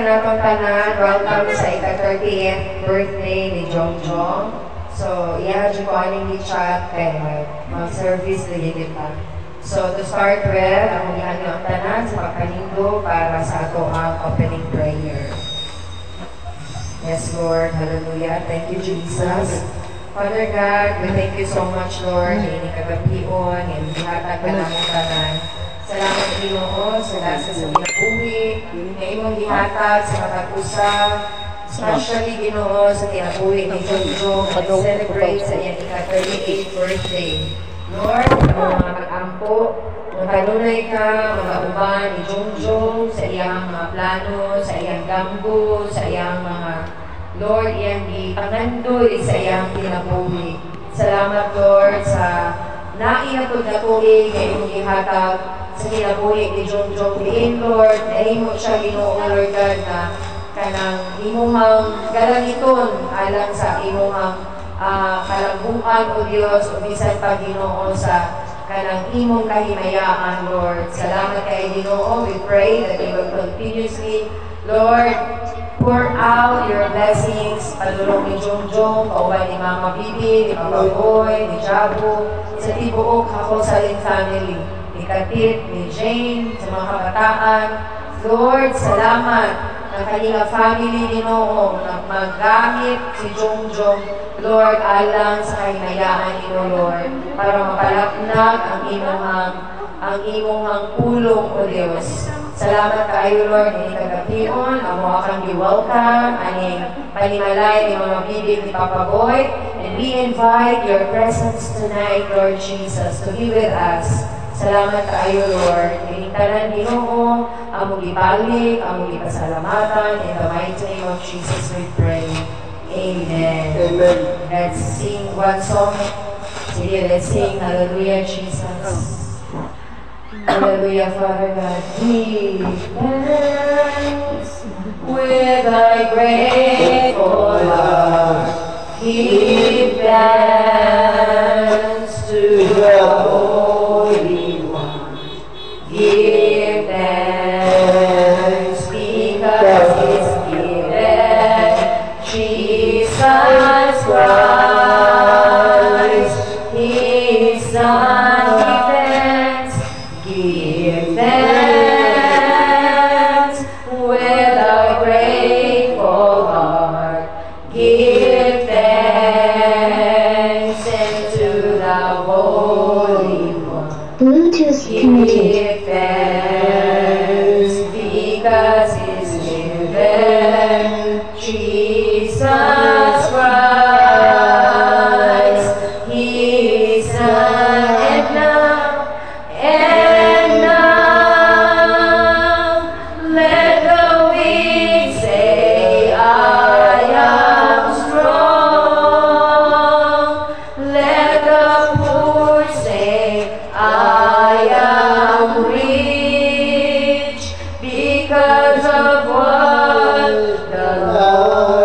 kanatong tanan. Welcome sa ika-30th birthday ni Jongjong. So, iya dyan ko aning gi-chat kay mag-service na kita. So, to start with, ang iyan ang tanan sa pagkanindo para sa ato ang opening prayer. Yes, Lord. Hallelujah. Thank you, Jesus. Father God, we thank you so much, Lord. Ini kagapion, ini dihatag ka namin tanan. Salamat Ginoo sa lasa sa kinabuhi, na imong gihatag sa matag-usa, especially Ginoo sa kinabuhi ni Jongjong celebrate sa iyang ika-38th birthday. Lord, mga mag-ampo, kanunay ka, mga uban ni Jongjong sa iyang mga plano, sa iyang gambo, sa iyang mga Lord, iyang ipangandoy sa iyang kinabuhi. Salamat Lord sa naihatod na tuloy na iyong ihatag sa kinabuhi ni Jongjong Diin, Lord, na imo siya Ginoo, Lord God, na kanang imuhang galaniton alang sa imuhang kalambuan o Diyos o bisan pa Ginoo sa kanang imong kahimayaan, Lord. Salamat kay Ginoo. We pray that you will continuously, Lord, pour out your blessings, palulong ni Jongjong, kauban ni Mama Bibi, ni Papa Boy, ni Jabu, sa tibuok ako sa family, ni Katit, ni Jane, sa mga kabataan. Lord, salamat ng kanilang family ni Noong na magamit si Jongjong, Lord, alang sa kahinayaan ni Lord, para mapalapnag ang imong pulong o Diyos. Salamat kayo, Lord, ni kagapion, amo akang i-welcome, aning panimalay ni Mama Bibi, ni Papa Boy, and we invite your presence tonight, Lord Jesus, to be with us. Salamat kayo, Lord. Hiningtalan Ginoo, among ibalik, among ipasalamatan, in the mighty name of Jesus we pray. Amen. Amen. Let's sing one song. Sige, let's sing Hallelujah, Jesus. Hallelujah, Father God. Give thanks with thy grateful heart. Give thanks to the Holy One. Give thanks because He's given Jesus Christ, His Son. Give thanks with a grateful heart. Give thanks unto the Holy One. Bluetooth connected. Give thanks because He's given Jesus Christ, His Son, and now. Let the weak say, I am strong. Let the poor say, I am rich, because of what the Lord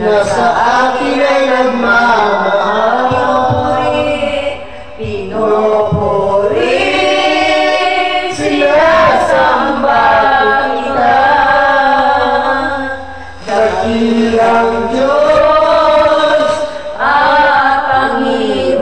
na sa akin ay nagmamahal. Pinupuri, sinasamba kita, dakilang Diyos at Panginoon.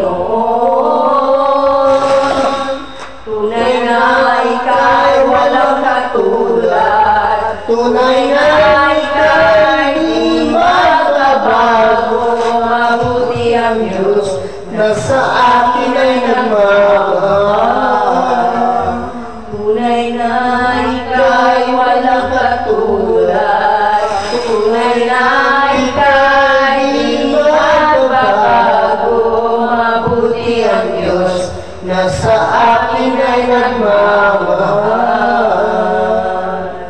Tunay na ika'y walang katulad, tunay na ika'y di magbabago. Mabuti ang Diyos na sa akin ay nagmamahal. Tunay na ika'y walang katulad, tunay na ika'y di magbabago. Mabuti ang Diyos na sa akin ay nagmamahal.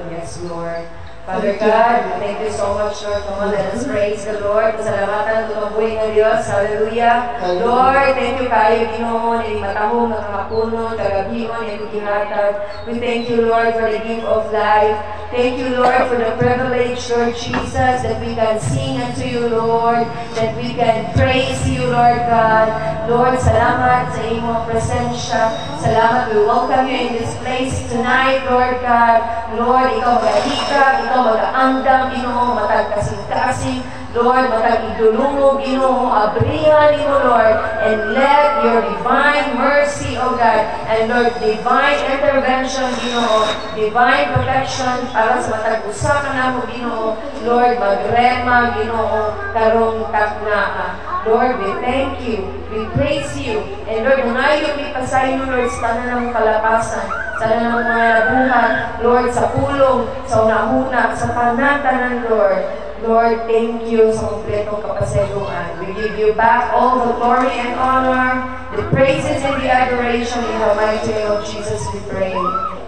Yes, Lord. Father God, thank you so much, Lord. Come on, let us praise the Lord. Pasalamatan ito mabuhay ng Diyos. Hallelujah. Lord, thank you kayo, Ginoo, na matahong, nakakapuno, tagabihon, na ikikinatag. We thank you, Lord, for the gift of life. Thank you, Lord, for the privilege, Lord Jesus, that we can sing unto you, Lord, that we can praise you, Lord God. Lord, salamat sa iyong presensya. Salamat, we welcome you in this place tonight, Lord God. Lord, ikaw mag-ahika, ikaw mag-aandam, Ginoo, matag kasing-kasing. Lord, matag idulungo, Ginoo, abrihan mo, Lord, and let your divine mercy, O God, and Lord, divine intervention, Ginoo, divine protection para sa matag usakan namo, Ginoo, Lord, magrema, Ginoo, karong taknaa. Lord, we thank you, we praise you, and Lord, unayo mi pasayon, Lord, sa tanan ng kalapasan, sa tanan ng mga labuhan, Lord, sa pulong, sa unahuna, sa panatanan, Lord. Lord, thank you sa kompletong kapasaluhan. We give you back all the glory and honor, the praises and the adoration in the mighty name of Jesus we pray.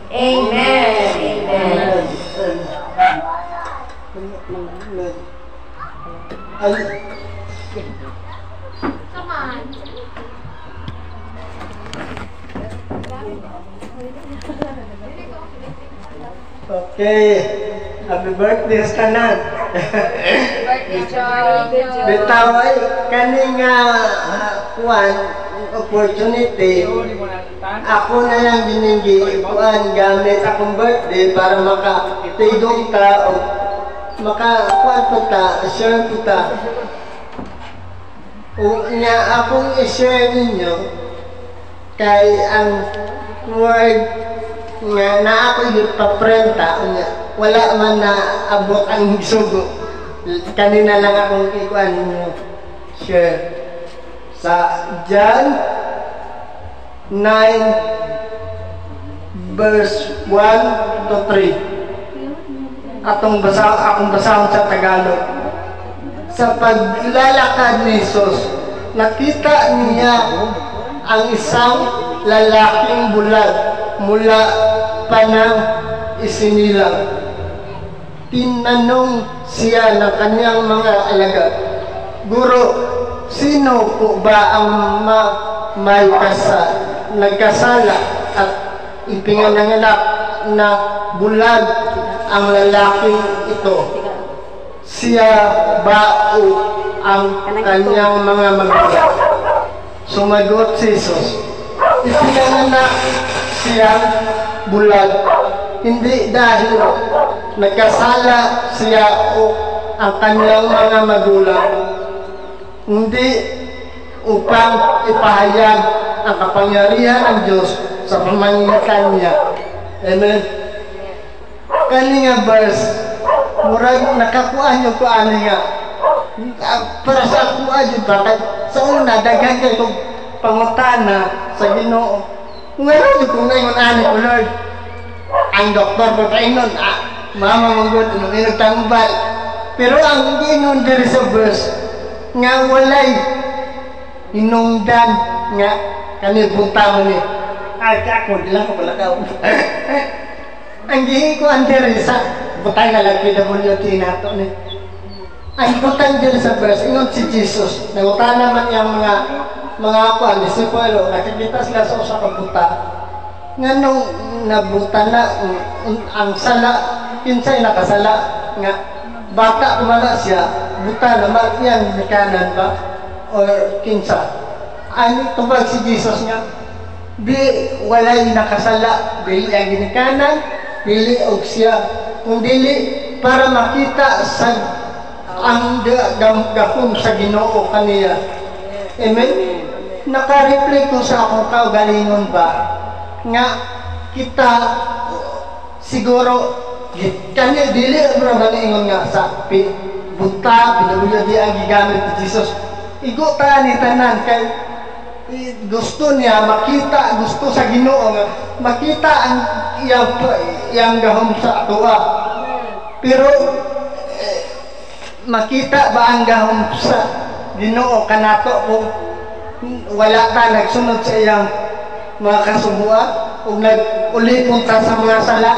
Amen. Amen. Come on. Okay. Happy birthday sa tanan. Birthday, Joy. Bitaw ay kaning kuan opportunity. Ako na lang gininggi kuan gamit akong birthday para makatidong ka o makakuan po ta, share po ta. O nga akong i-share ninyo kay ang word nga na ako yung paprenta wala man na abot ang sugo. Kanina lang akong ikuan ninyo share sa John 9 verse 1 to 3. Akong basahon sa Tagalog. Sa paglalakad ni Jesus, nakita niya ang isang lalaking bulag mula pa ng isinilang. Tinanong siya ng kanyang mga alagad, Guro, sino po ba ang may nagkasala at ipinanganak na bulag ang lalaking ito? Siya ba o ang kanyang mga magulang? Sumagot si Jesus, ipinanganak siyang bulag, hindi dahil nagkasala siya o ang kanyang mga magulang, hindi upang ipahayag ang kapangyarihan ng Diyos sa pamamagitan niya. Amen. Kaninga verse, murag nakakuha niyo ko ani nga. Para sa kuha niyo bakit sa una daghan kayo itong pangutana sa Ginoo. Ngayon niyo kung ngayon ani ko Lord. Ang doktor po kayo nun, mama mong nung inagtambal. Pero ang Ginoo diri sa verse, nga walay inungdan nga kanibunta mo ni. Ay, ako, di lang ko palakaw. Ang gihingi ko ang diri sa butang nga lang PWT nato ni. Ang butang diri sa verse, ingon si Jesus, nangutan naman yung mga kuan, disipulo, nakikita sila sa usa ka buta. Nga nung nabuta na ang sala, kinsay nakasala nga bata mala siya, buta naman yan kanan ba or kinsa. Ani tubag si Jesus nga, di walay nakasala, dili ang ginikanan, dili og siya, kung dili para makita sa ang gahom sa Ginoo kaniya. Amen? Naka-reflect ko sa akong kaugalingon ba nga kita siguro kanya dili ang ingon nga sa bunta, pinabuyo di ang gigamit ni Jesus. Igo ta ni tanan kay gusto niya makita, gusto sa Ginoo nga makita ang iyang gahom sa atoa. Pero makita ba ang gahom sa Ginoo kanato kung wala ta nagsunod sa iyang mga kasubuan o nag-ulipon ta sa mga sala?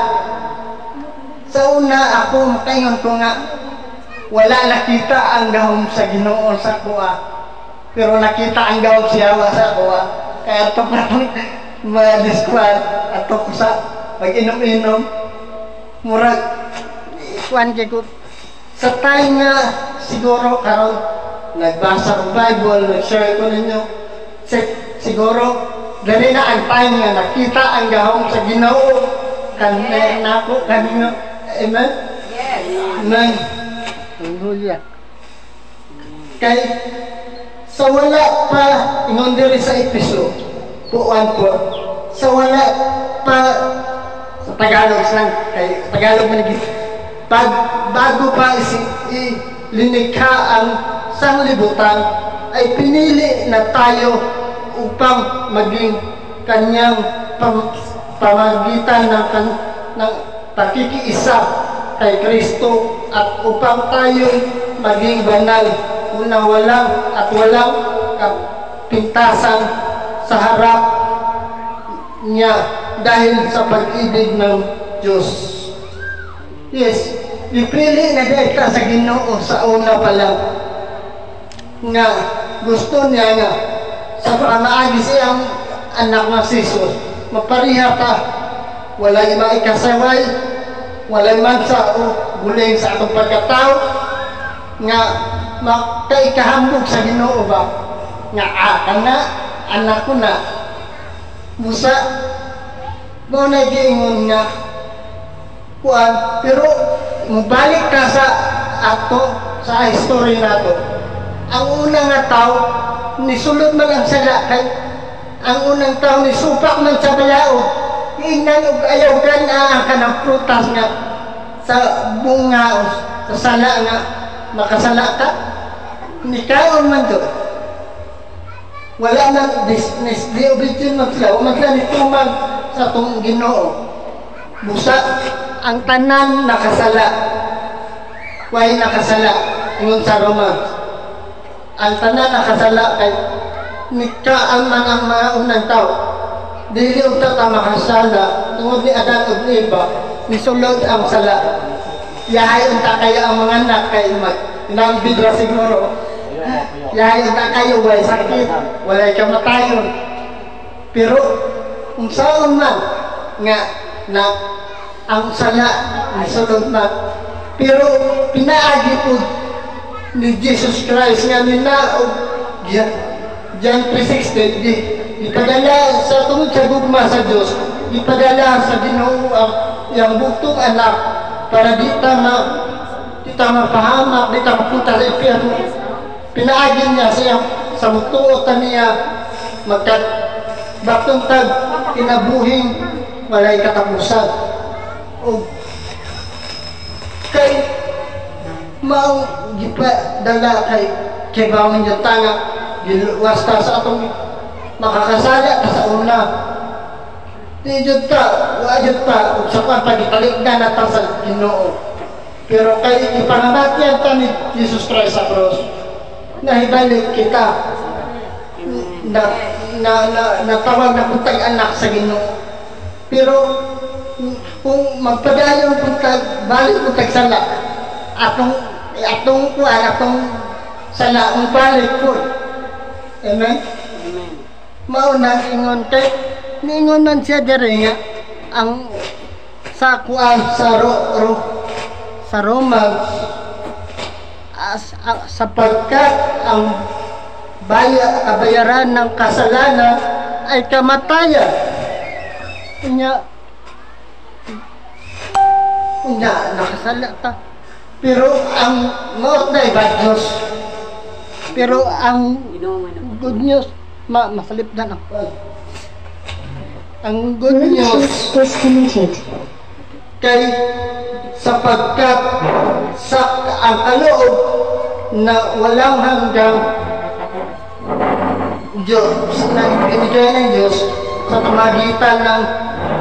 Sa una ako makaingon ko nga wala nakita ang gahom sa Ginoo sa kuha, pero nakita ang gahom siya sa kuha. Kaya ito parang ma-disqual ato ko sa pag-inom-inom murag kuan kay ko sa time nga siguro karon nagbasa ng Bible, nag-share ko ninyo siguro dali na ang time nga nakita ang gahom sa Ginoo kanina nako kanina. Amen? Yes. Amen. Hallelujah. Kay sa wala pa ingon diri sa Efeso puan po sa wala pa sa Tagalog lang kay Tagalog man bago pa linikha ang sanglibutan ay pinili na tayo upang maging kanyang pamagitan ng pakikiisa kay Kristo at upang tayo maging banal na walang kapintasan sa harap niya dahil sa pag-ibig ng Diyos. Yes, ipili na dito sa Ginoo sa una pa lang nga gusto niya nga sa pamaagi siyang anak na Jesus mapariha ta, walay maikasaway, walay man sa guling sa atong pagkatao nga makaikahambog sa Ginoo ba nga kana anak ko na musa mo na giingon nga kuan, pero mubalik ka sa ato sa history nato. Ang unang nga tao nisulod man ang sala kay ang unang tao nisupak man sa bayao, ingnan og ayaw ang kanang prutas nga sa bunga o sa sala nga makasala ka, nikaon man to. Wala nang disobedient man sila, man sila nitumag sa itong Ginoo. Busa ang tanan nakasala, why nakasala ingon sa Roma, ang tanan nakasala kay nikaan man ang mga unang tao, dili uta ta makasala tungod ni Adan ug Eva nisulod ang sala. Yahay unta kayo ang mga anak kay nambid ra siguro, yahay unta kayo way sakit, walay kamatayon, pero kung saan man nga na ang sala nisulod na, pero pinaagi po ni Jesus Christ nga nila o John 3:16 ipadala sa tungod sa gugma sa Diyos, ipadala sa Ginoo ang buktong anak para di ta mapahamak, di ta mapunta sa impyerno. Pinaagi niya sa mutuot niya magkat baktong tag kinabuhing walay katapusan. O kay mao gipa dala kay bawon yung tanga giluwas ta sa atong makakasala ta sa una. Di jud ta, wa jud ta sa pagpagipaligdan na ta sa Ginoo. Pero kay ipangamatyan ta ni Jesus Christ sa cross, nahibalik kita natawag na puntag anak sa Ginoo. Pero kung magpadayon puntag balik puntag sala atong sala ang balik po. Amen? Mao na ingon kay ningonan siya diri nga ang sa kuan sa Roma sapagkat ang kabayaran ng kasalanan ay kamatayan. Nakasala ta. Pero ang maot na bad news. Pero ang good news, masalip na ako. Ang good news disconnected. kay sapagkat sa ang kaloob na walang hanggang Diyos na ibinigay ng Diyos sa pamagitan ng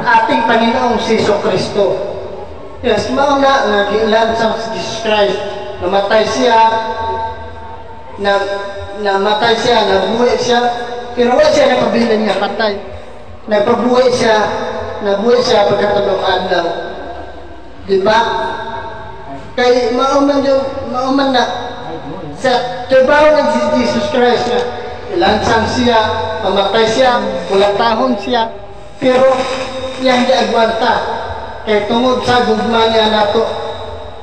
ating Panginoong Jesucristo. Yes, mauna nga giilan sa Jesus Christ, namatay siya, nabuhay siya, pero wala siya napabilin niya patay. Nabuhay siya pagkatulong adlaw. Diba? Kay mauman na sa trabaho ng Jesus Christ na ilansang siya, mamatay siya, bulatahon siya, pero yan di agwanta. Kaya tungod sa gugma niya nato,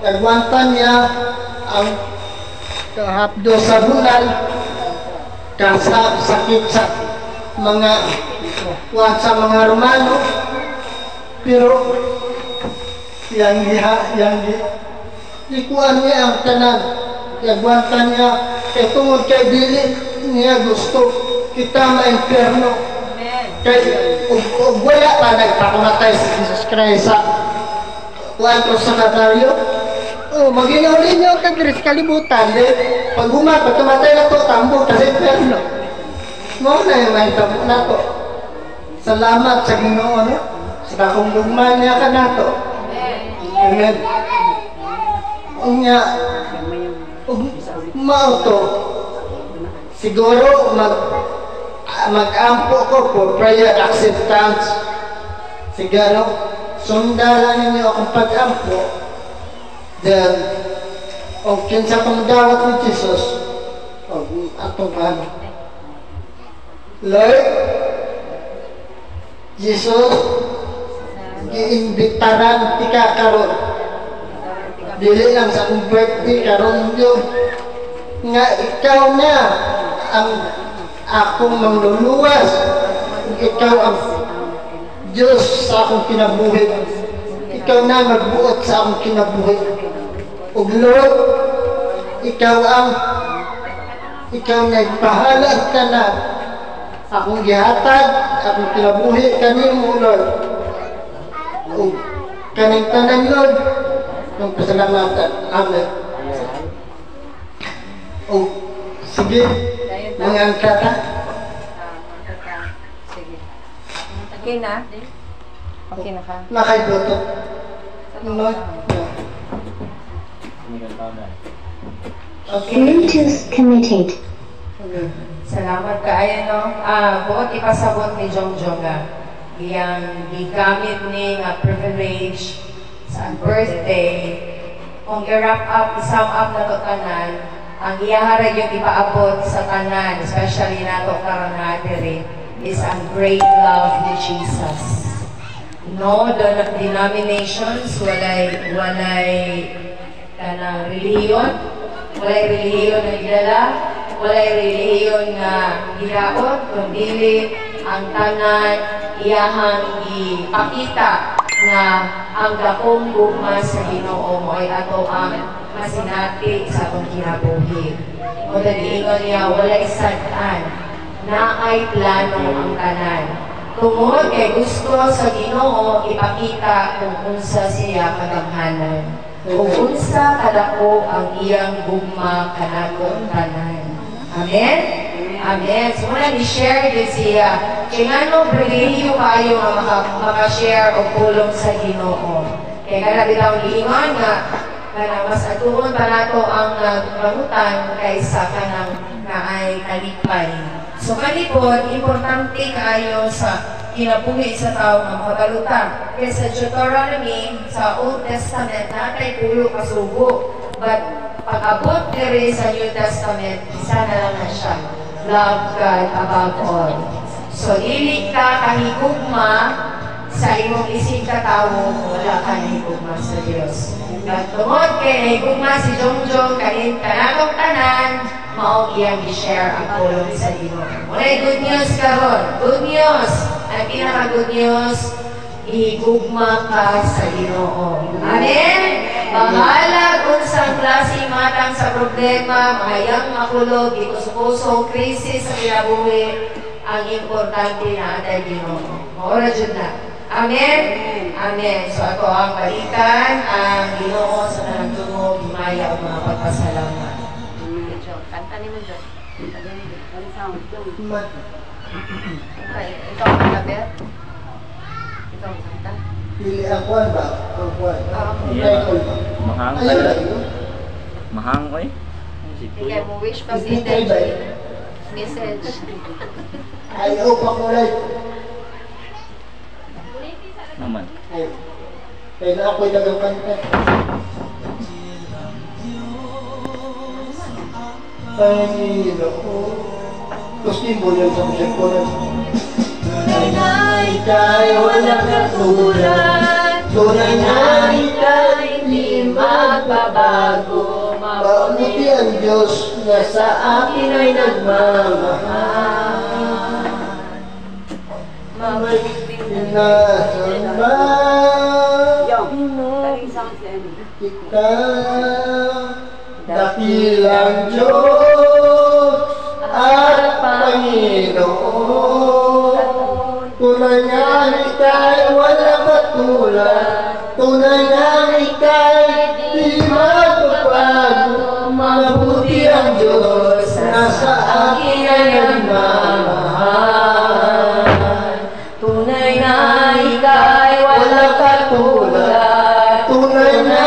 agwanta niya ang kahapdo sa bulan, sakit sa mga Romano, pero ikuan niya ang tanan, agwanta niya, kaya tungod kay dili niya gusto kita ma-imperno. Kaya wala pa nagpakumatay si Jesus Christ sa kuwan ko sa Nataryo. Maginaw-linaw ka diri sa kalibutan. Pag tumatay na to, tambok kasi imperno. Mo na yung mahitabo na to. Salamat sa Ginoo, no? Sa dakong lugman niya ka na to. Amen. Unya, mauto. Siguro mag-ampo ko for prayer acceptance. Siguro, sundalan ninyo akong pag-ampo. Then, o kinsa kong dawat ni Jesus, o atong Lord, Jesus, giimbitaran tika karon. Dili lang sa akong birthday karon yun. Nga ikaw na ang akong mangluluwas. Ikaw ang Diyos sa akong kinabuhi. Ikaw na magbuot sa akong kinabuhi. O Lord, ikaw na ipahala ka na akong gihatag, akong kinabuhi kanimo, Lord. O kaning tanan, Lord, ng pasalamatan. Amen. O sige, mga angkata. Sige. Okay na? Okay na ka? Nakaiboto. No? Okay. Bluetooth connected. Salamat kaayo, no? Buot ipasabot ni Jongjong nga. Iyang gigamit ni nga privilege sa birthday. Kung i-wrap up, i-sum up na to tanan, ang iyaharag yung ipaabot sa tanan, especially nato karang natiri, is ang great love ni Jesus. No denominations, walay kanang relihiyon, walay relihiyon na gilala, walay relihiyon na gilaot, kundi ang tanan iyahang ipakita na ang dakong gugma sa Ginoo mo ay ato ang masinati sa atong kinabuhi. O nag-iingon niya, walay sad-an na ay plano ang tanan. Tungod kay gusto sa Ginoo ipakita kung unsa siya kadaghanan. Kung unsa kadako ang iyang gugma kanatong tanan. Amen? Amen. So muna ni-share din siya. Kingano pribilehiyo kayo nga makashare o pulong sa Ginoo. Kaya kada bitang giingon nga mas atuon pa nato ang nagpangutan kaysa kanang naay kalipay. So kalipod, importante kayo sa kinabuhi sa tao nga makabaluta. Kaya sa Deuteronomy, sa Old Testament, natay pulo kasugo. But pag-abot diri sa New Testament, isa na lang na siya. Love God above all. So, dili ka kahigugma sa imong isip katawo, wala ka nahigugma sa Diyos. At tungod kay nahigugma si Jongjong, kanato mao iyang i-share ang pulong sa Ginoo. Walay good news karon. Good news. Ang pinaka good news, igugma ka sa Ginoo. Amen. Bahala unsang klase matang sa problema, mahayang makulog, ikusukuso, krisis sa kinabuhi, ang importante na atay Ginoo. Maura jud na. Amen? Amen. So ako ang balikan ang Ginoo sa nanagtungog, himaya o mga pagpasalamat. Kanta ni mo dyan. Ma- Okay, ikaw ang kabet. Ikaw ang kanta. Pili ang kuwan ba? Ang kuwan. Yeah. Title ba? Mahang Ayun lang yun. Mahang oy. Si Bigay mo wish pa Hindi si tayo ba yun? message. Ayaw pa ko lang. naman. Ayaw. Kaya na ako'y nagkakanta. Panginoon. Tapos timbol yun sa musik ko na. Tunay na ika'y walang katulad. Tunay na ika'y hindi magbabago. Mabuti ang Diyos na sa akin ay nagmamahal. Mabuti na samba. Ikaw, dakilang Diyos at Panginoon. Tunay nga ika'y walang katulad. Tunay nga ika'y di magbabago. Mabuti ang Diyos na sa akin ay nagmamahal. Tunay na ika'y walang katulad. Tunay na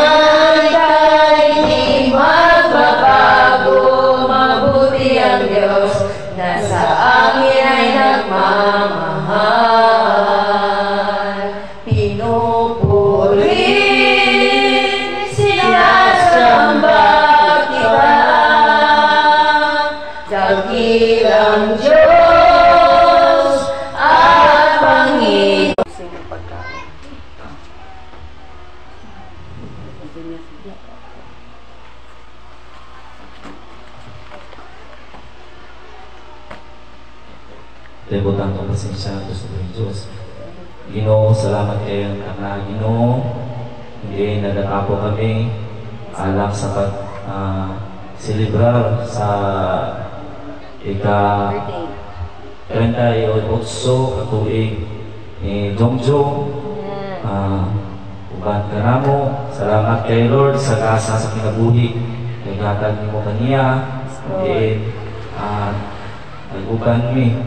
ika'y di magbabago. Mabuti ang Diyos na sa akin ay nagmamahal. Pinupuri, sinasamba kita, dakilang Diyos at Panginoon. Sino pagkain? Libutan ko pasensya to sa Diyos. Ginoo, salamat kayo na Ginoo. Hindi nagatapo kami alang sa pag celebrar sa Birthday. 38 katuig ni Jongjong. Uban ka na mo. Salamat kay Lord sa gasa sa kinabuhi. Kay gatag ni mo kaniya. Hindi nag-uban mi.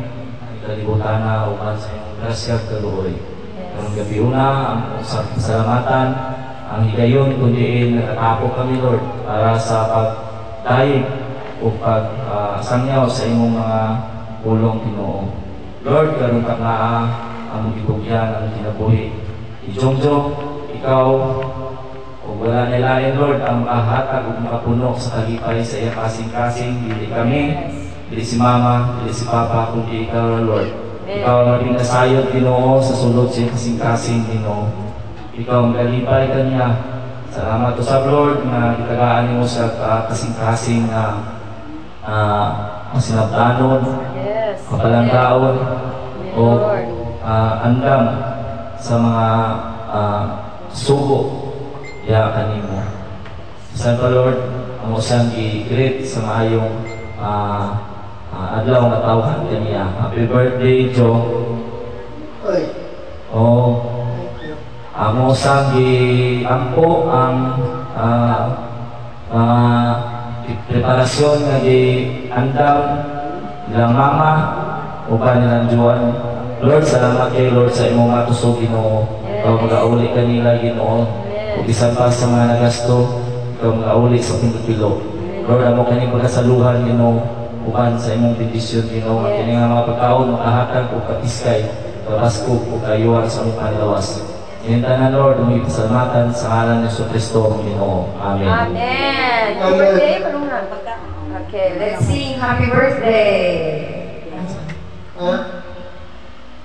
Kalibutan na uban sa iyong grasya kaluoy. Karong gabi una, ang salamatan, ang higayon, kundi nakatapo kami, Lord, para sa pagdayeg o pagsangyaw sa imong mga pulong Ginoo. Lord, karon ka nga ang gibugyan ang kinabuhi. Ijongjong, ikaw, o wala nilayan, Lord, ang makahatag o makapuno sa kalipay sa iya kasing-kasing, dili kami, dili si Mama, dili si Papa, kundi ikaw, Lord. Ikaw ang naging nasayod, Ginoo, sa sulod sa kasing-kasing, Ginoo. Ikaw ang kalipay kanya. Salamat to sa Lord na itagaan mo sa kasing-kasing na masinabtanon, Yes. kapalantaon, o andam sa mga sugo ya kanimo. Sa Lord, ang usang i-greet sa maayong adlaw nga tawhan kaniya. Happy birthday, Joe. Oy, Ang usang giampo ang preparasyon nga andam ilang mama uban nilang Juan. Lord, salamat kay Lord sa imong matusog, Ginoo. Ikaw mag-auli kanila, Ginoo. Ug bisan pa sa mga nagasto, ikaw mag-auli sa pindot-pilo. Lord, amo kani pagkasaluhan, Ginoo, uban sa imong bendisyon, Ginoo. Kini nga mga pagkaon makahatag o kapiskay, kabaskog o kayuhan sa imong panilawas. Inintanan, Lord, may pasalamatan sa ngalan ni Yesu Kristo, Ginoo. Amen. Amen. Happy birthday, palungan. Okay, Let's sing happy birthday. ha?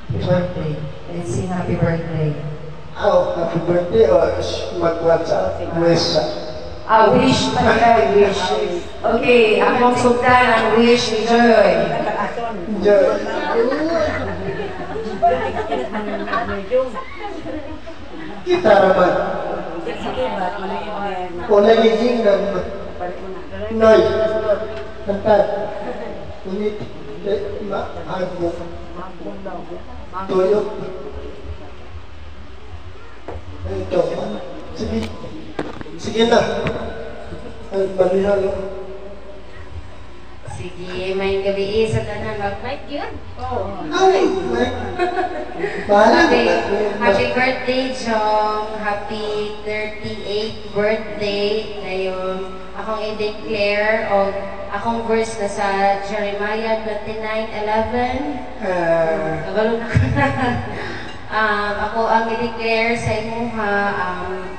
Birthday. Let's sing happy birthday. Happy birthday o mag-WhatsApp mesa. Wish pa nila, wish. Okay, akong sultan ang wish ni Joy. Joy. Kita raman. Wala giging na. Noy. Kantat. Unit. Maagbo. Tuyok. Ito. Sige. Sige na. Ay, balihalo. Sige, may gabi sa tanan mag-mic yun. Ay, bahala. Happy birthday, Jong. Happy 38th birthday. Ngayon, akong i-declare o akong verse na sa Jeremiah 29:11. Nagalo na ko na. Ako ang i-declare sa inyo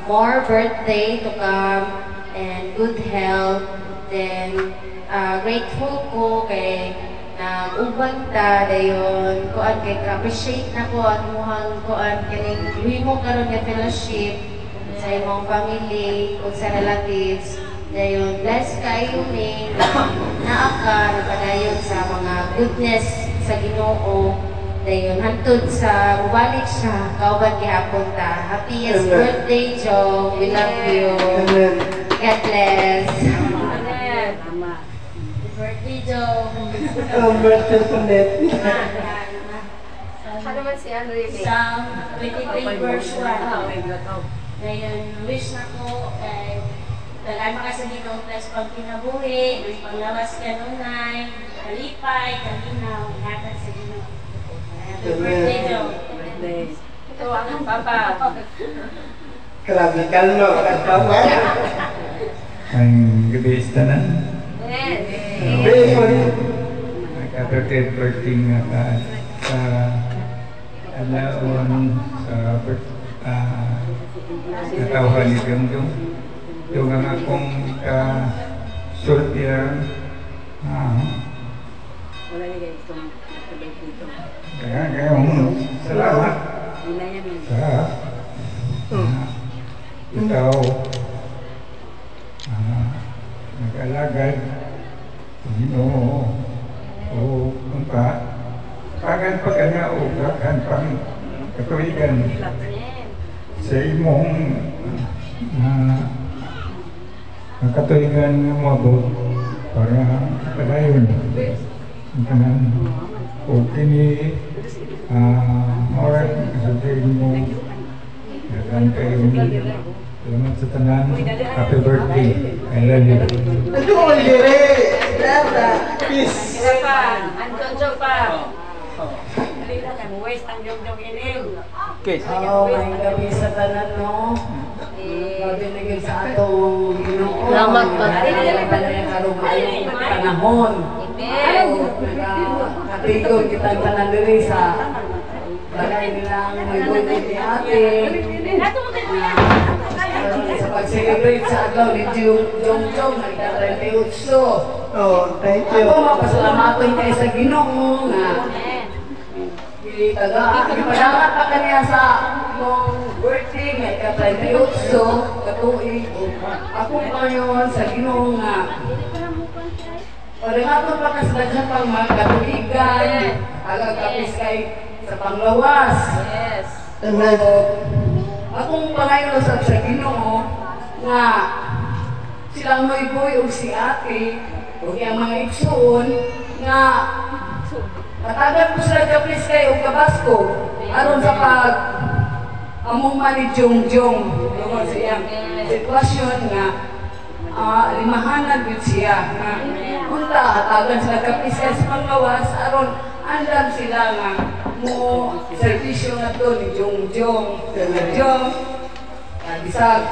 more birthday to come and good health. Then, grateful ko kay nag-uban ta dayon kuan kay appreciate na ko ang muhang kuan kining himo karon nga fellowship sa imong family ug sa relatives dayon bless kayo ning naa ka nagpadayon sa mga goodness sa Ginoo dayon hantod sa mubalik siya kauban gihapon ta. Happiest birthday, Joe. We love you. God bless. Birthday, Joe. Birthday po net. Ano man si Andre? Psalm 23 verse 1. Ngayon, wish na ko kay dalaman ka sa Ginoo plus pag kinabuhi, panglawas kanunay, kalipay, kalinaw, ingatan sa Ginoo. Happy birthday, Joe. Ito ang papa. Grabe, kalma. Kalma. Ang gabi sa tanan. Nagka-birthday birthday nga ka sa alaon sa natawhan ni Jong. Yung ang akong ka-surtier kaya salamat sa ikaw nag-alagad Ginoo o pagan pagana o gakan pang katuigan sa imong katuigan nga mabot para padayon ang tanan o kini oras kasabihin mo gakan kayo salamat sa tanan. Happy birthday. I love you. Ito ko dire. Dada. Peace. Isa pa. Ang Jojo pa. Halina ka. Waste ang Jojo inim. May gabi sa tanan, no? Mabinigil sa atong Ginoo. Salamat pa. Panahon. Katigod kitang tanan diri sa bagay nilang may buhay ni ate. Sa pag-celebrate sa adlaw ni Jong, nagka-38. Oh, thank you. Ako mapasalamaton kayo sa Ginoo nga ipadangat pa kaniya sa mong birthday nga ika-38 katuig. Ako ngayon sa Ginoo nga paringaton pa ka sa dyan pang mga katuigan agag-kapis kay sa panglawas. Amen. Akong pangayon sa Ginoo nga silang may boy o si ate o yung mga igsoon nga matagal ko sila kapis kayo o kabasko aron sa pag among man ni Jong doon sa iyang sitwasyon nga limahanan yun siya nga unta hatagan sila kapis kayo sa panglawas aron andam sila nga mo servisyo na to ni Jong bisag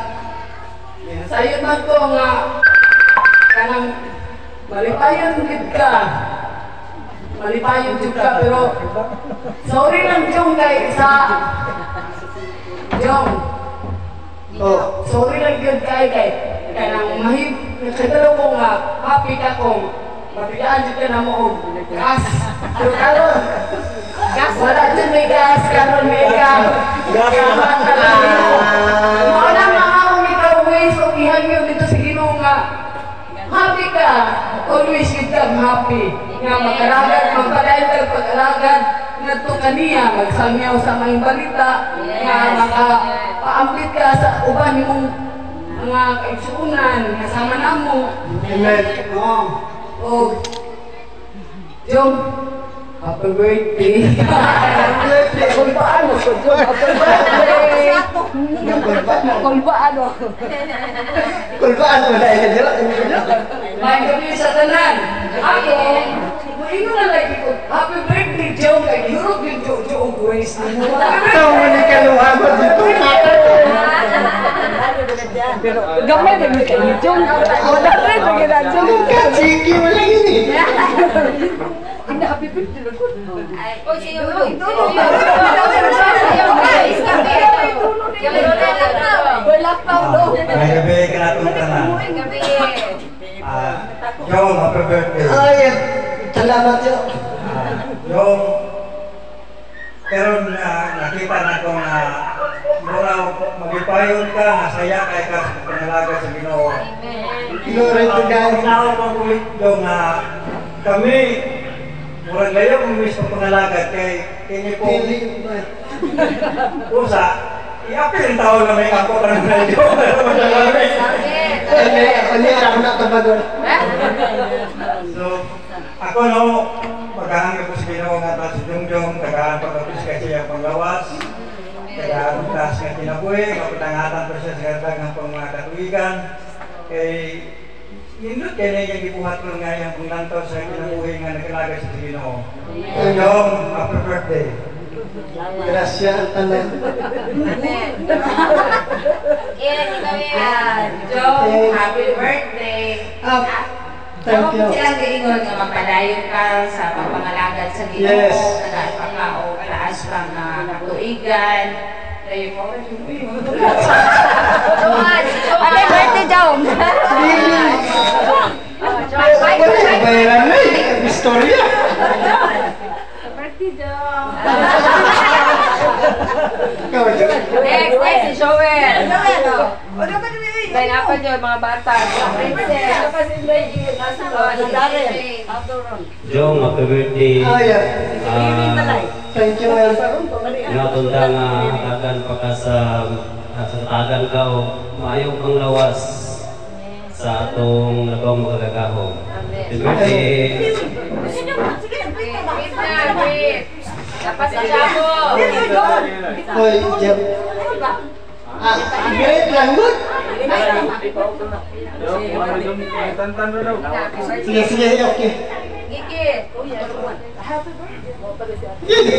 sayon man to nga kanang malipayon gid ka pero sorry lang Jong kay sa Jong sorry lang gid kay kanang mahib nakadalo ko nga happy ka kong mabigaan jud ka na mo gas pero karon gas wala dyan may gas karon may gas wala mga akong ikaw ways o ihangyo dito sa ka, always kita happy. Nga mag-alagad, magpadayon ka pag-alagad, ngadto kaniya, magsangyaw sa mga balita, nga makapaambit ka sa uban mong mga kaigsuunan, kasama na mo. Amen. O, Jom, happy birthday. Kulbaan mo ko, Jom, happy birthday. Kulbaan mo. Kulbaan mo na ito. May gabi sa tanan. Ako, muingon na lagi ko, happy birthday, Jom. Kaya hirap yung Jojo o Grace na mo. Ikaw mo ni kaluhagot dito. Gamay na yung kayo, Jom. Wala rin, bagay na, Jom. Sige mo lang yun eh. Hindi, happy birthday na ko. O, sige, tulog. Wala pa, no. May gabi ka na itong tanan. Gabi. Yung happy birthday. Ay, salamat yun. Yung pero nakita na ko na mura magipayon ka, nasaya kay ka sa pangalaga sa Ginoo. Glory to God. Tao magulit yung kami murang layo kung miss ng pangalaga kay kini po usa i-apil ang tao na may ako ng radio. Ano ako na tabagon. So, ako no, maghahangin ko sa Ginoo nga ta si Jungjong, tagaan pagkapis kasi ang panglawas, tagaan tas nga kinabuhi, kapitangatan pa siya sa katagang pang mga katuigan, kay indot kaya na yung ibuhat ko nga yung panglantaw sa kinabuhi nga nagkalaga sa Ginoo. Jungjong, happy birthday. Grasya ang tanan. Jom, happy birthday. Thank you. Silang gaingon nga mapadayon ka sa pagpangalagad sa Ginoo. Yes. Tagaan pa ka o taas pa nga katuigan. Tayo po. Happy birthday, Jom. Bayaran na eh. Istorya. Birthday, Jom. Ikaw, Jom. Next, si Joel. Kaya nga pa dyan, mga bata. Princess. Jong, happy birthday. Thank you, well. Inatunda nga tagan pa ka sa tagan ka o maayong kang lawas sa atong nagawang magagahong. Happy birthday. Dapat sa Jabo. Hoy, Jom. Great lang, good. Sige, sige, okay. Gigi.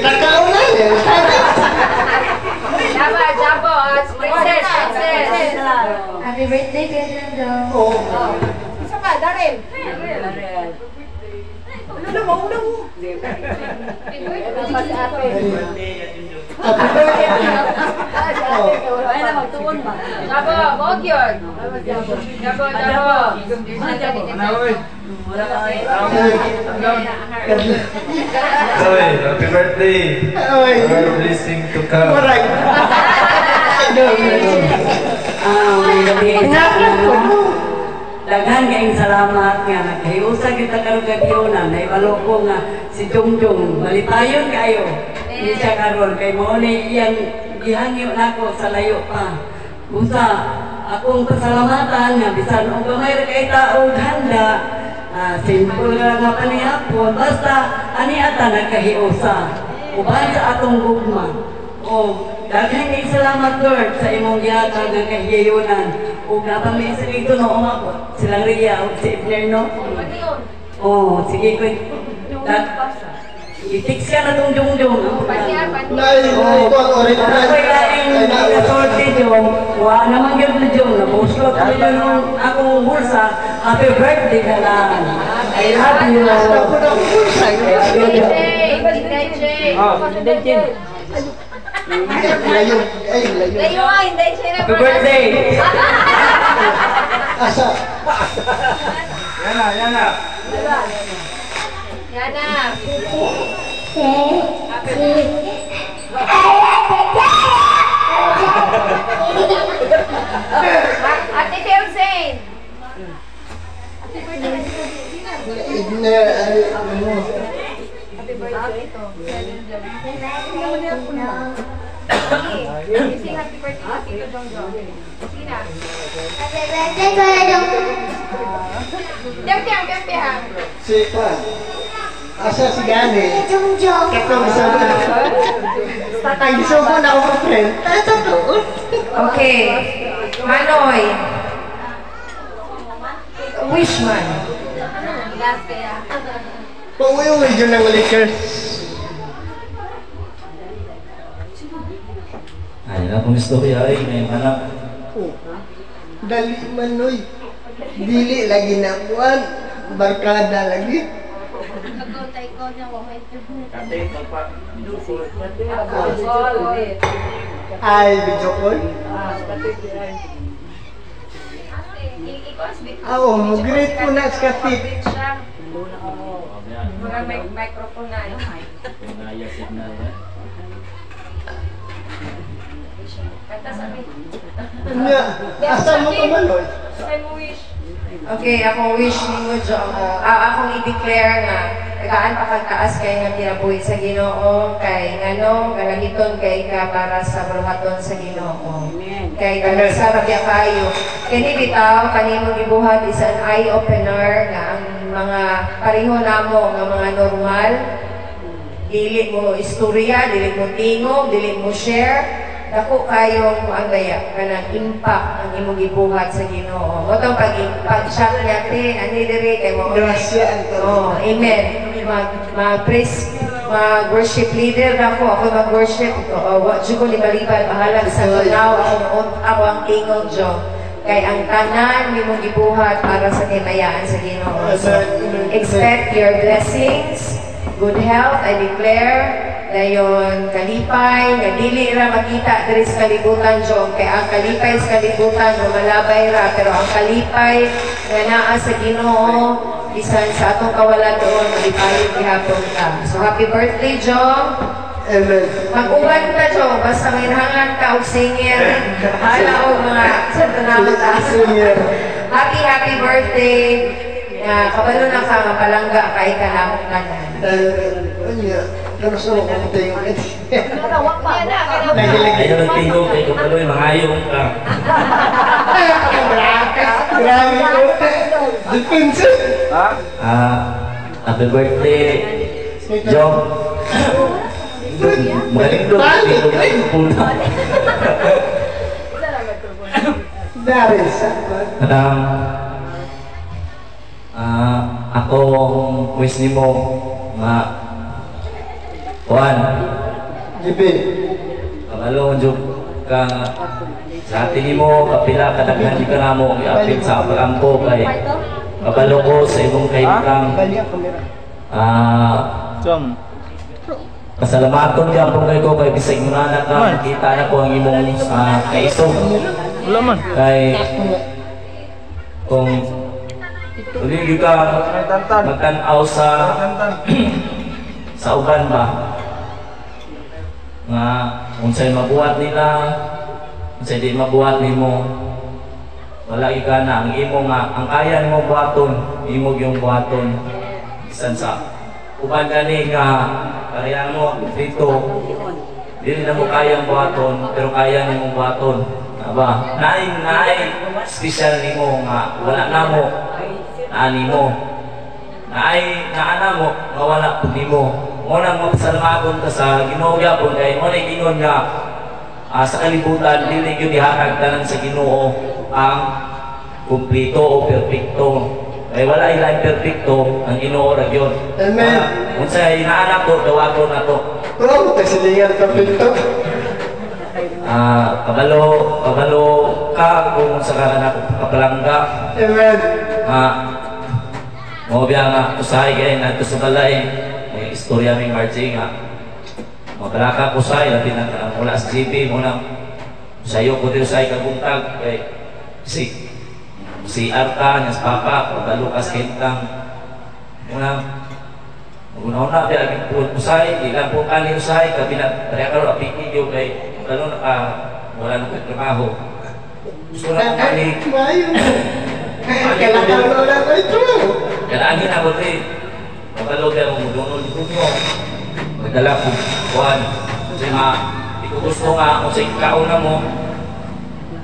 Kakao na eh. Jabo. Princess. Happy birthday, Kuya Jom. Oh. Isa pa, Daryl. Happy birthday. Jabo, huwag yun. Jabo. Joy, happy birthday. Oy. More blessing to come. Maray. Daghan kayong salamat nga naghiusa kita karong gabiyona na ibalo ko nga si Jungjong malitayon kayo di siya karon kay mo ni iyang gihangyo nako sa layo pa busa akong pasalamatan nga bisan og gamay ra kay tao handa simple nga panihapon basta ani ata nagkahiusa uban sa atong gugma o daghan kay salamat Lord sa imong gihatag nga kahiyunan ug napamay sa dito no umabot silang Ria ug si Ibner no oh sige ko i-fix ka na tong Jungjong Nay, ito ang original. ako'y laing nasorte Jong wa naman yun na Jong nabuslot ko yun nung akong bulsa happy birthday ka lang I love you Ako na ang bulsa. Layo. Ay, layo. happy birthday Asa? Yana. Ate Phil Saint. Happy birthday to Celine Dion. Sing happy birthday to Tito Jongjong. Sina? Happy birthday, Kuya Jong. Piang. Si Kwan. Asa si Gani? Jongjong. Katong isa mo na. Tatang-iso mo na ako, friend. Totoo. Okay. Manoy. Wishman. Last kaya. Pauwi-uwi dyan ng Lakers. Ay, na kung istorya ay may anak. Oh. Dali man, Noy. Dili lagi na buwan. Barkada lagi. Nagutay ko na ko may Ay, video call. Oo, mag-greet po na sa kapit. Mga microphone na. Naya signal na. Kanta sabi. Anya, asa mo ka man, Noy? Say mo wish. Okay, akong wish ninyo, Jong. Akong i-declare nga, tagaan pa kagtaas kay nga kinabuhi sa Ginoo, kay ngano, kanagiton kay ka para sa maluhaton sa Ginoo. Kay sa rabya kayo. Kini bitaw, kanimo gibuhat is an eye-opener nga ang mga pareho namo nga mga normal. Dili mo istorya, dili mo tingog, dili mo share. Dako kayong ang daya kanang impact ang imong gibuhat sa Ginoo. Mo tong pag-chat niya te ani diri kay mo. Grasya ang Oh, amen. Mag-praise, mag-worship leader ako mag-worship. Wa jud ko libalibal bahala sa tunaw ako ang tingog jo. Kay ang tanan nimong gibuhat para sa kinayaan sa Ginoo. So, expect your blessings, good health, I declare. Dayon kalipay nga dili ra makita diri sa kalibutan jong kay ang kalipay sa kalibutan malabay ra pero ang kalipay nga naa sa Ginoo bisan sa atong kawalan doon malipayon gihapon ka. So happy birthday Jong. Amen. Mag-uban ka Jong basta may hangan ka og singer. Hala og mga santanawon ta. Happy birthday. Kabalo na ka mapalangga kay kanamong tanan. Anya, kanuso ko kung tingin. Ayaw ng tingog kay kapaloy, mangayong ka. Grabe ko. Depensa. Happy birthday, Jom. Magaling doon, tingog ang puno. Dari sa. Ako wish ni mo nga Juan Jibi. kabalo jud ka sa atin nimo kapila kadaghan di ka namo iapit sa pagampo kay kabalo ko sa imong kaibigan pasalamaton ka po kay ko kay bisag mo na ka makita na ko ang imong kaisog wala man kay kung uli ka magtanaw sa uban ba nga unsay mabuhat nila unsay di mabuhat nimo wala ka na ang imo nga ang kaya nimo buhaton imo yung buhaton bisan sa uban gani nga kaya mo dito dili na mo kayang buhaton pero kaya nimo buhaton ba naay special nimo nga wala na mo naani mo naana mo mawala po nimo mo nang magsalamagon ka sa Ginoo gyapon kay mo na gingon nga sa kalibutan dili gyud ihatag tanan sa Ginoo ang kumpleto o perpekto kay wala ilang perpekto ang Ginoo ra gyud. Amen. Unsay inaanak ko dawaton nato. Pero tagsilingan ka pinto. Kabalo ka kung sa kanan ako kapalangga. Amen. Mo biya nga usahay kay nato sa balay may istorya may Margie nga mabalaka ko usahay labi na mula sa GP mo nang sayo ko dito usahay kabuntag kay si Arta niya sa papa kabalo ka sa kintang mo nang una-una biya lagi po usahay ilang po kani usahay kabina kaya karon apiki yo kay kalo na wala na trabaho gusto na kong kani Kailangan ko lang ito. Kailangan ako rin. Makalog na mong mudunod dito nyo. Magdala ko kuhan. Kasi nga, di ko gusto nga kung sa ikaon na mo.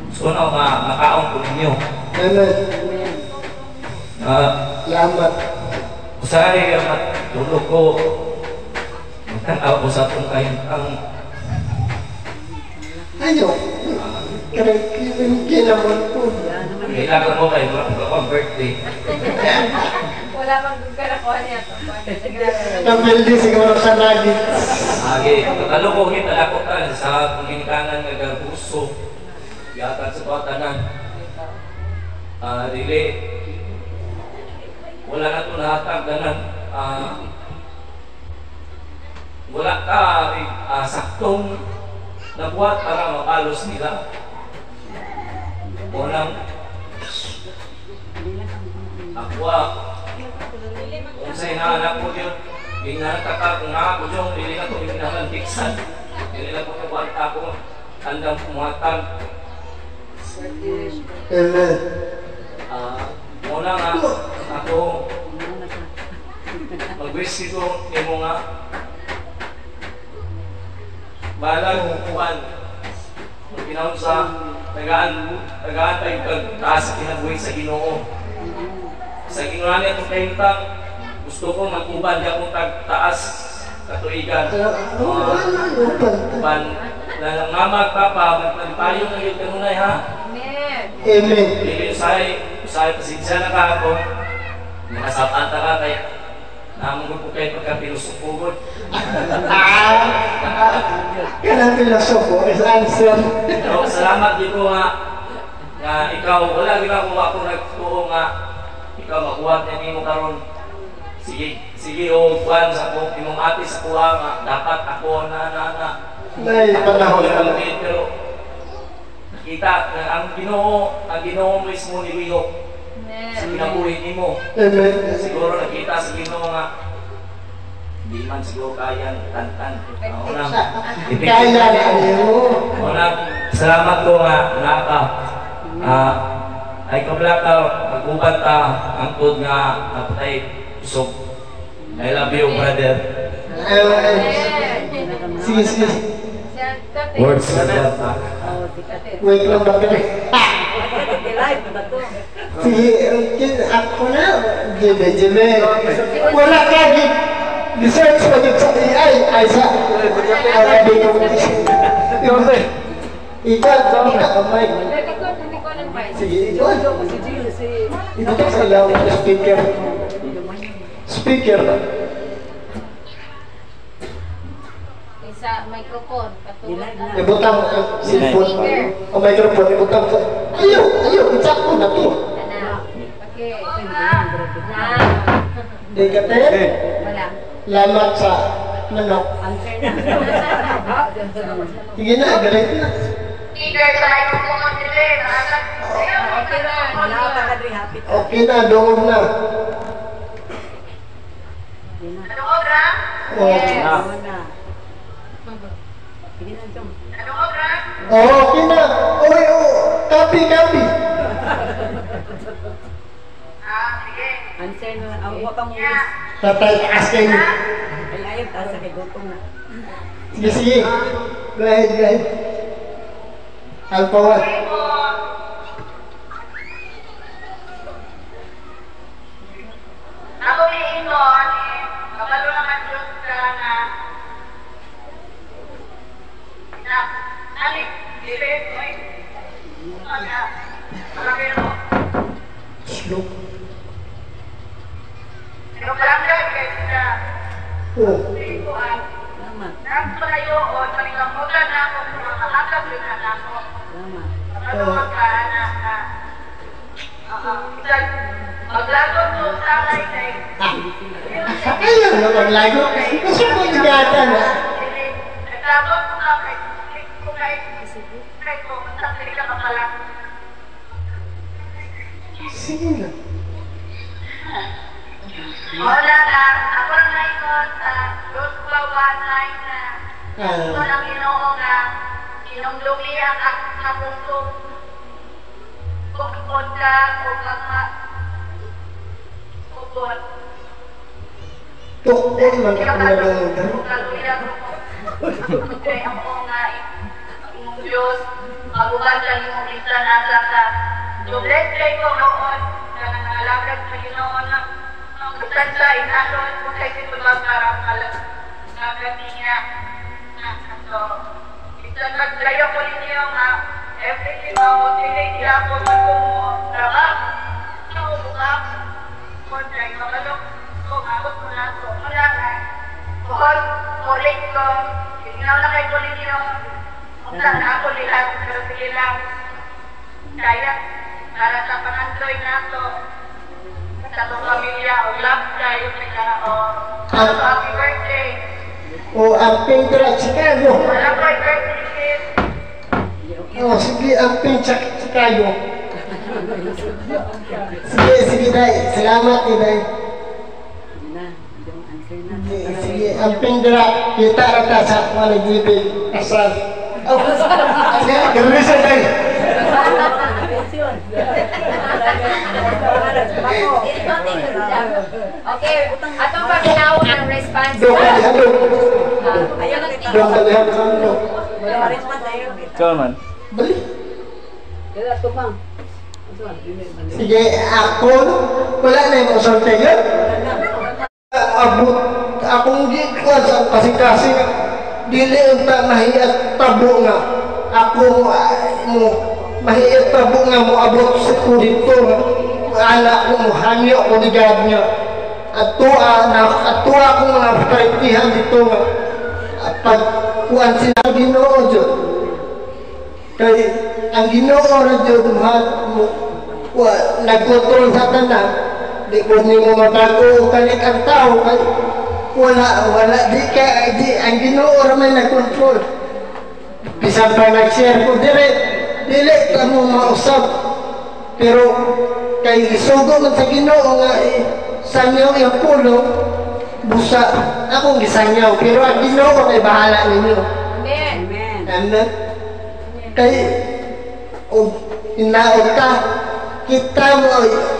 Gusto na nga makaon ko ninyo. Amen. Salamat. Usahay ang matulog ko. Magtanaw ko sa itong kahintang. Ayaw. Kinamon ko. Kailangan mo kayo ang birthday. Wala mang gagalakuha niya ito. Napildi siguro sa nagit. Agi, katalukongin talakotan sa pagkinikanan ng puso. Yatan sa patanan. Dili, wala na ito nahatag ganan. Wala ka saktong nabuhat para mapalos nila. Unang akwa kung sa inaanak ko yun, ginataka kung nga ako yun, hindi na ito ipinalantiksan. Hindi na ito kabuhat ako, handang pumatag. Amen. Muna nga, ako, mag-wish ko, mo nga, balag kukuhan. Kung ginawin sa tagaan tayo pagtaas sa kinabuhi sa Ginoo. Sa Ginoo niya itong kahintang, gusto ko mag-uban niya kung tagtaas katuigan. Uban na lang mamag, papa, magpalipayo ng iyong kanunay, ha? Amen. Amen. Hindi usahay pasensya na ka ako. Nakasapanta ka kay namang ko kayo pagka-pilusupugod. Kanang pilosopo is answer. So, salamat dito nga ikaw, wala ginagawa ako nagtuo nga ikaw makuha niya nimo karon. Sige o kuan sa ko imong ate sa kuha nga dapat ako na Nay panahon na. pero nakita ang Ginoo mismo ni Wihok sa kinabuhi nimo. Amen. Siguro nakita sa Ginoo nga di man siguro kaya tantan. Kaya na niyo. Salamat ko nga naka ay kabla ka mag-ubat ka angkod nga napatay usok. I love you, brother. Sige. Words of love. Wait lang ba kayo? Sige, ako na. Jebe. Wala ka, research pa dito sa AI. Ay sa, arabi ko. Ikaw, kamay. Sige, ikaw. Ito ka sa ilaw ng speaker. Speaker ba? Sa microphone, katulad na. Ibutang cellphone. O microphone, ibutang. Ayaw, itsak ko na to. Okay. Di ka te? Wala. Lamat sa manok. Answer na. Sige na, galit na. Okay na, dungog na. Okay na. Copy. Answer na, ang huwag ka mo. Tatay, asking. Ay, ayaw, tasa kay Gotong na. Sige. Go ahead. Alpha 1. Ako iingon, kabalo naman Diyos ka na nalik, direct, malaki mo. Slow. Pero palanggan kayo sila. Oh. Nagpalayo o panikamutan na ako kung makahatag din na ako. Kapalawa ka na maglagot mo sa kayo. Ayaw na maglago. Kasi po nagata na. Naglagot mo ka kay ko, masakit ka mapala. Sige na. Wala na, ako lang naikot sa Joshua 1:9 na ito ang Ginoo nga inumdumi ang kapungtong bukod ka o tukod. Tukod man ako nalungan. Kaya ako nga, imong Diyos, maguban sa imong lisan asa ka. Yung let's say ko noon, na nangalagad sa Ginoon na magkatan sa inalon ko sa isipulog para kalagad niya. So, isa naglayo ko ninyo nga, everything ma-motivate niya ako sa kumuha. So, buka, kung tayo magalok, kung abot ko na ito, wala na. Kung mulik ko, tingnan na kay ko ninyo, kung saan ako lihat, pero sige lang. Kaya, para sa panandoy na ito, sa itong pamilya, o love kayo sila, o happy birthday. O ang pintura Chicago. Happy birthday, O sige, ang pintura Chicago. Sige, Day. Salamat, Day. Sige, ang pintura, kita rata sa maligibig. Asal. Oh, gawin Day. Okay, atong pagkinaw ng response. Ayaw Ikaw man. Balik. Sige, ako, wala na yung usultigan. Abot, akong gikuan sa kasing-kasing, dili unta mahiyat tabo nga. Ako mo, mahiyat tabo nga mo abot sa kurito nga. Anak ko mo, hangyo ko ligad niya. Atua ko mga paritihan dito nga. Pagkuhan sila Ginoo dyan. Kaya ang Ginoo na dyan, nagkontrol sa tanan. Di ko mo mabago kalik ang tao. Wala. Di ang Ginoo na may nagkontrol. Bisan pa nag-share ko, dili ka mo mausap. Pero kay isugo man sa Ginoo nga sanyaw yung pulo, busa. Akong gisanyaw, pero ang Ginoo kay bahala ninyo. Amen. Amen. Kay inaog ka, kita mo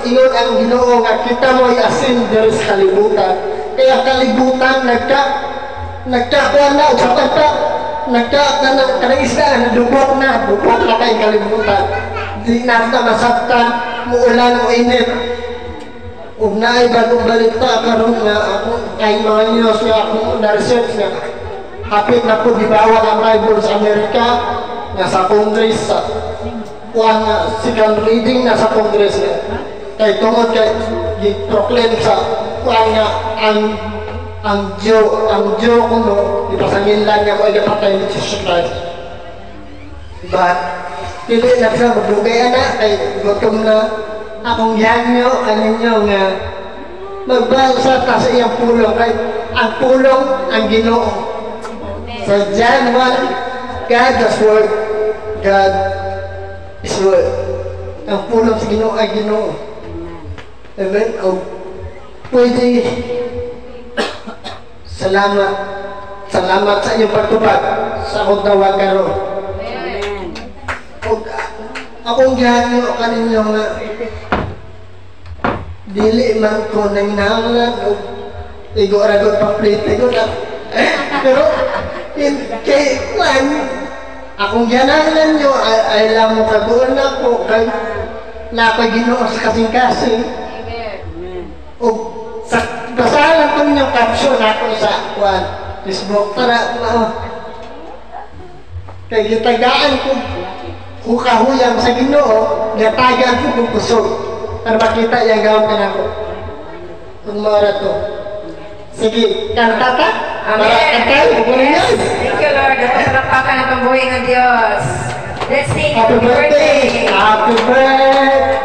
iyon ang Ginoo nga kita mo asin diri sa kalibutan. Kaya kalibutan nagkakuha na o sa pata, nagka-isda na dubok na kay kalibutan. Di na masaktan, muulan o init. Kung naay bagong balita karon nga ako kay mga news nga ako na-research nga hapit na po dibawa ang Bible sa Amerika nga sa Congress sa second reading na sa Congress nga kay tungod kay i-proclaim sa nga ang Diyo kuno ipasangin lang nga mo ilapatay ni Jesus Christ. But pili na siya magbugay na kay gutom na akong yanyo kaninyo nga magbasa ta sa iyang pulong kay ang pulong ang Ginoo. Sa John 1, God is Word, God is Word. Ang pulong sa Ginoo ay Ginoo. Amen. O pwede salamat sa iyong pagtupad sa akong tawag karon. Akong gihanyo kaninyo nga dili man ko nanginahanglan o igo-ragot paplite ko na pero kay man akong gihananglan nyo ay lang mo kaguan ako kay nakoy Ginoo sa kasing-kasing o basahan ko ninyo caption ako sa Facebook para kay gitagaan ko hukahuyang sa Ginoo, natagan ko kung kusog para makita yung gawin ka na ako. Kung mara to. Sige, kanta ka? Amen. Kantay, Yes. Thank you, Lord. Napalapakan ang pambuhay ng Diyos. Let's sing Happy birthday! Happy birthday!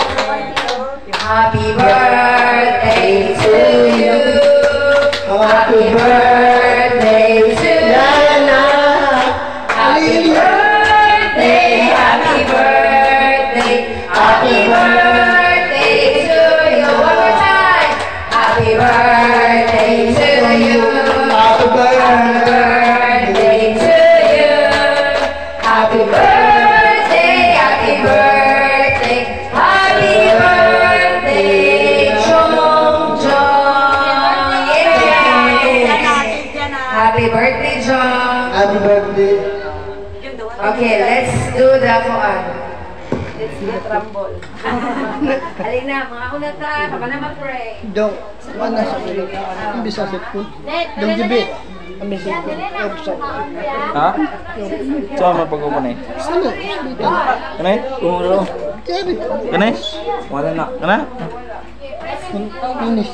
Happy birthday to you. Happy birthday to Yana! Happy birthday, happy birthday, happy birthday to you. One more time. Happy birthday to you. Happy birthday to you. Happy birthday, happy birthday, happy birthday, Jong Jong. Happy birthday, John! Happy birthday. Okay, let's do the kuan. Let's get rumble. Alina, mga unata, kaba na mag-pray. Dong, mana sa ulo. Bisa sa po. Dong gibi. Kami sa website. Ha? Sama pag-umunay. Ano? Kanay? Kumuro. Kaya Kanay? Wala na. Kana? Finish.